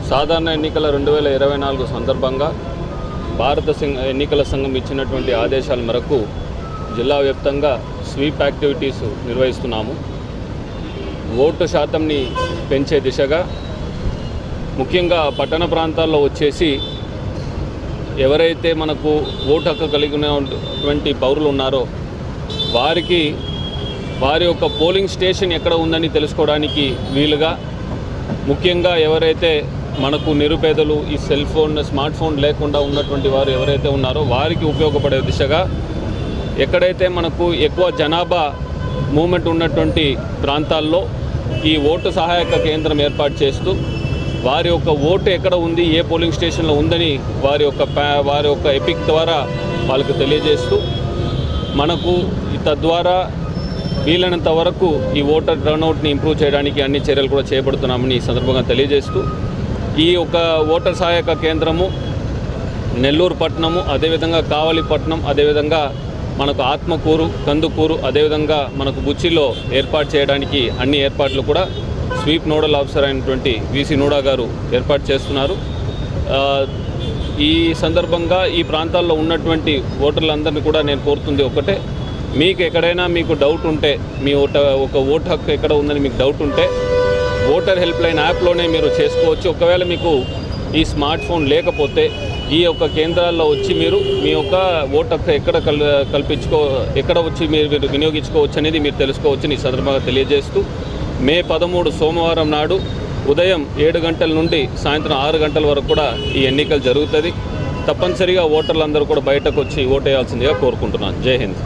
సాధారణ ఎన్నికల 2024 సందర్భంగా భారత ఎన్నికల సంఘం ఇచ్చినటువంటి ఆదేశాల మేరకు జిల్లా వ్యాప్తంగా స్వీప్ యాక్టివిటీస్ నిర్వహిస్తున్నాము. ఓటు శాతంని పెంచే దిశగా ముఖ్యంగా పట్టణ ప్రాంతాల్లో వచ్చేసి ఎవరైతే మనకు ఓటు హక్కు కలిగినటువంటి పౌరులు ఉన్నారో వారికి వారి యొక్క పోలింగ్ స్టేషన్ ఎక్కడ ఉందని తెలుసుకోవడానికి వీలుగా, ముఖ్యంగా ఎవరైతే మనకు నిరుపేదలు, ఈ సెల్ ఫోన్ స్మార్ట్ ఫోన్ లేకుండా ఉన్నటువంటి వారు ఎవరైతే ఉన్నారో వారికి ఉపయోగపడే దిశగా ఎక్కడైతే మనకు ఎక్కువ జనాభా మూమెంట్ ఉన్నటువంటి ప్రాంతాల్లో ఈ ఓటు సహాయక కేంద్రం ఏర్పాటు చేస్తూ వారి యొక్క ఓటు ఎక్కడ ఉంది, ఏ పోలింగ్ స్టేషన్లో ఉందని వారి యొక్క ఎపిక్ ద్వారా వాళ్ళకు తెలియజేస్తూ మనకు తద్వారా వీలైనంత వరకు ఈ ఓటర్ టర్నౌట్ని ఇంప్రూవ్ చేయడానికి అన్ని చర్యలు కూడా చేపడుతున్నామని ఈ సందర్భంగా తెలియజేస్తూ ఈ ఒక ఓటర్ సహాయక కేంద్రము నెల్లూరు పట్టణము, అదేవిధంగా కావలిపట్నం, అదేవిధంగా మనకు ఆత్మకూరు, కందుకూరు, అదేవిధంగా మనకు బుచ్చిలో ఏర్పాటు చేయడానికి అన్ని ఏర్పాట్లు కూడా స్వీప్ నోడల్ ఆఫీసర్ అయినటువంటి వీసీ నూడా గారు ఏర్పాటు చేస్తున్నారు. ఈ సందర్భంగా ఈ ప్రాంతాల్లో ఉన్నటువంటి ఓటర్లందరినీ కూడా నేను కోరుతుంది ఒకటే, మీకు ఎక్కడైనా మీకు డౌట్ ఉంటే, మీ ఒక ఓటు హక్కు ఎక్కడ ఉందని మీకు డౌట్ ఉంటే ఓటర్ హెల్ప్ లైన్ యాప్లోనే మీరు చేసుకోవచ్చు. ఒకవేళ మీకు ఈ స్మార్ట్ ఫోన్ లేకపోతే ఈ యొక్క కేంద్రాల్లో వచ్చి మీరు మీ యొక్క ఓటు హక్కు ఎక్కడ వచ్చి మీరు వినియోగించుకోవచ్చు అనేది మీరు తెలుసుకోవచ్చని ఈ సందర్భంగా తెలియజేస్తూ మే 13 సోమవారం నాడు ఉదయం 7 గంటల నుండి సాయంత్రం 6 గంటల వరకు కూడా ఈ ఎన్నికలు జరుగుతుంది. తప్పనిసరిగా ఓటర్లందరూ కూడా బయటకు వచ్చి ఓటేయాల్సిందిగా కోరుకుంటున్నాను. జై హింద్.